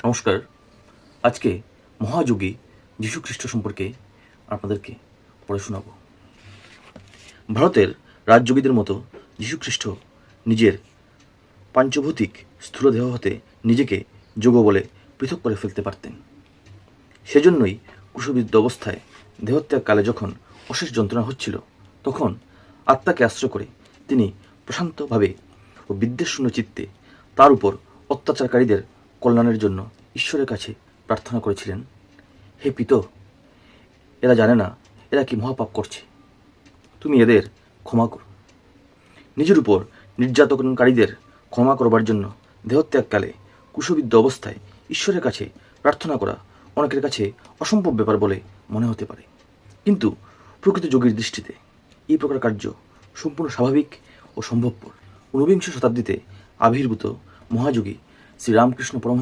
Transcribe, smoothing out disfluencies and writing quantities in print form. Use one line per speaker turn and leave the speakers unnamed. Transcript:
নমস্কার। আজকে মহাযোগী যীশুখ্রিস্ট সম্পর্কে আপনাদেরকে পড়ে শোনাব। ভারতের রাজযোগীদের মতো যীশুখ্রিস্ট নিজের পাঞ্চভৌতিক স্থূল দেহ হতে নিজেকে যোগ বলে পৃথক করে ফেলতে পারতেন। সেজন্যই কুশবিদ্ধ অবস্থায় দেহত্যাগকালে যখন অশেষ যন্ত্রণা হচ্ছিল, তখন আত্মাকে আশ্রয় করে তিনি প্রশান্তভাবে ও বিদ্বেষশূন্য চিত্তে তার উপর অত্যাচারকারীদের কল্যাণের জন্য ঈশ্বরের কাছে প্রার্থনা করেছিলেন, হে পিত, এরা জানে না এরা কি মহাপাপ করছে, তুমি এদের ক্ষমা করো। নিজের উপর নির্যাতনকারীদের ক্ষমা করবার জন্য দেহত্যাগকালে কুশবিদ্ধ অবস্থায় ঈশ্বরের কাছে প্রার্থনা করা অনেকের কাছে অসম্ভব ব্যাপার বলে মনে হতে পারে, কিন্তু প্রকৃত যোগীর দৃষ্টিতে এই প্রকার কার্য সম্পূর্ণ স্বাভাবিক ও সম্ভবপর। ঊনবিংশ শতাব্দীতে আবির্ভূত মহাযোগী শ্রীরামকৃষ্ণ পরমহংস